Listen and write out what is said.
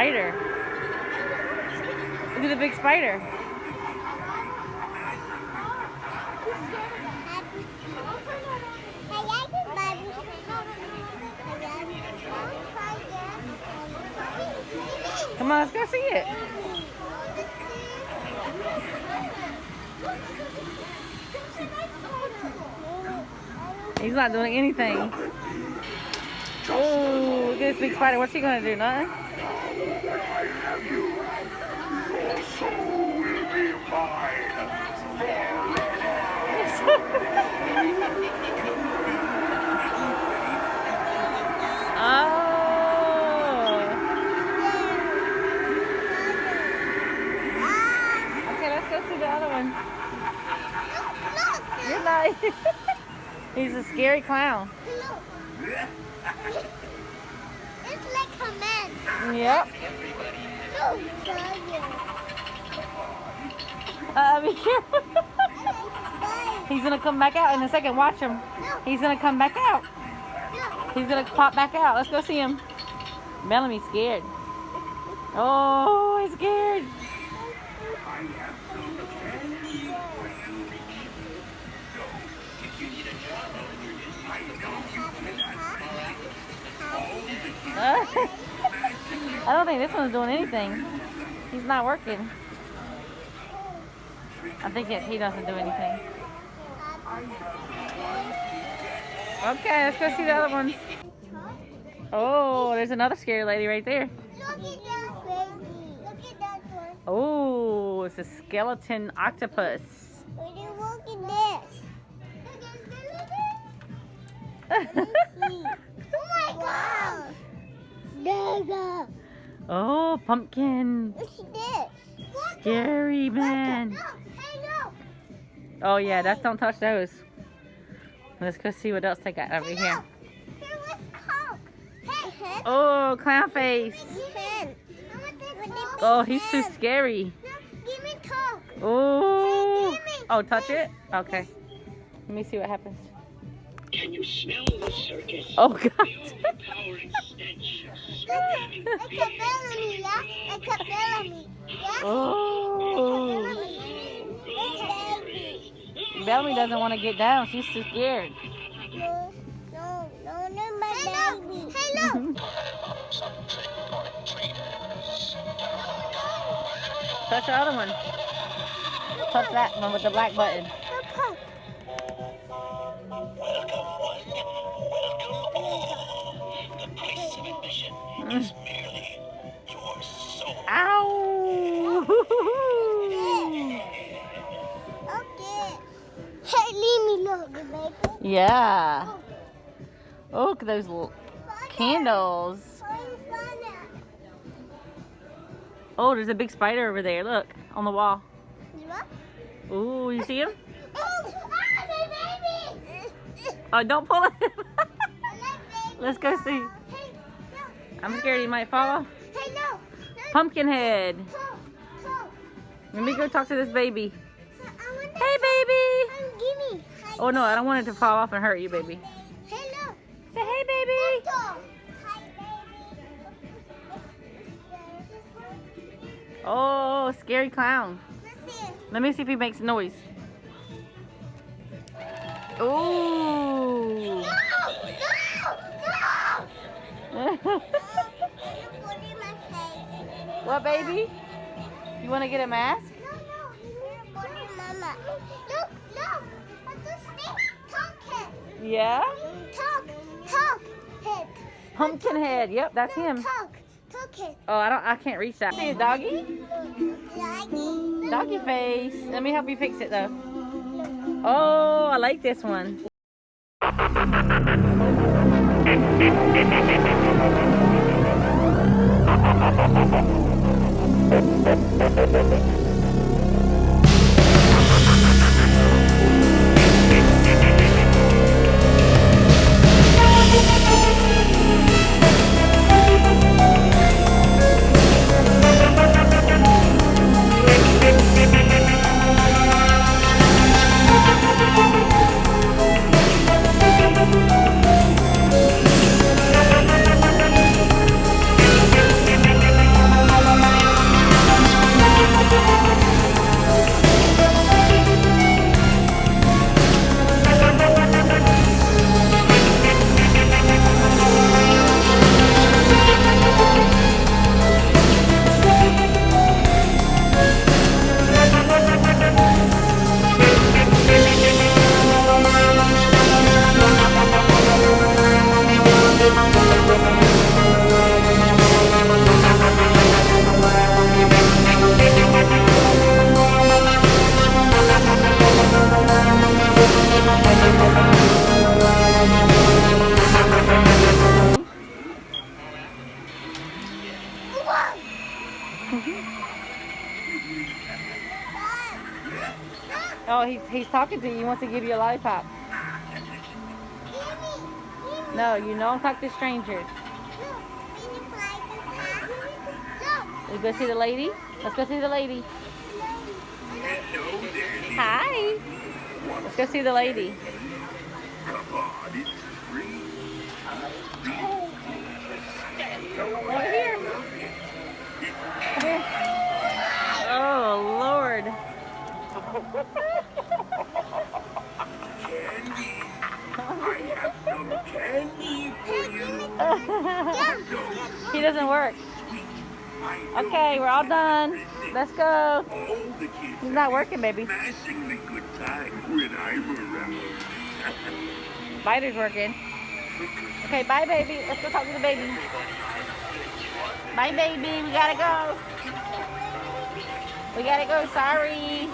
spider. Look at the big spider. Come on, let's go see it. He's not doing anything. Oh, look at this big spider. What's he gonna do? Nothing? Oh. Okay, let's go see the other one. You're not. He's a scary clown. It's like a man. Yep. Be careful. He's gonna come back out in a second. Watch him. He's gonna come back out. He's gonna pop back out. Let's go see him. Bellamy's scared. Oh, he's scared. I don't think this one's doing anything. He's not working. I think he doesn't do anything. Okay, let's go see the other ones. Oh, there's another scary lady right there. Look at that baby. Look at that one. Oh, it's a skeleton octopus. Look at this. Let me see. Oh my God. There. Oh, pumpkin. Look at this. Scary man. No. Hey, no. Oh yeah, don't touch those. Let's go see what else they got over Hey, here. no. Here was Coke. Hey. Oh, clown face. Oh, he's too scary. No, give me Coke. Oh. Hey, give me. Oh, touch it? Okay. Let me see what happens. Can you smell the circus? Oh God. The overpowering stench of screaming Like a Bellamy, yeah? Like a Bellamy. Yeah? Oh. Bellamy. Bellamy doesn't want to get down. She's too scared. No, my baby. Hey, look. Touch the other one. Touch that one with the black button. The price of admission is merely your soul. Ow! Okay. Hey, leave me alone, baby. Yeah. Oh, look at those little candles. Oh, there's a big spider over there. Look, on the wall. Ooh, you see him? Oh, don't pull it. Let's go see. I'm scared he might fall off. Hey, no. Pumpkinhead. Let me go talk to this baby. Hey, baby. Gimme. Oh, no, I don't want it to fall off and hurt you, baby. Hello. Say hey, baby. Hi, baby. Oh, scary clown. Let's see. Let me see if he makes noise. Ooh. No! What, baby? You want to get a mask? Mama. Look. What's this thing? Talk Yeah? Talk head. Pumpkinhead. Yep, that's him. Talk head. Oh, I can't reach that. See a doggy? Doggy. Doggy face. Let me help you fix it though. Oh, I like this one. Oh, he's talking to you. He wants to give you a lollipop. No, you don't talk to strangers. Let's go see the lady. Let's go see the lady. Hello there, Hi. Let's go see the lady. come on, it's free. Over here. Come here. Oh, Lord. Candy. I have some candy for you. He doesn't work. I know Okay, we're all done. Let's go. all the kids He's not working, baby. smashingly good time when I'm around. Spider's working. Okay, bye, baby. Let's go talk to the baby. Bye, baby. We gotta go. We gotta go. Sorry.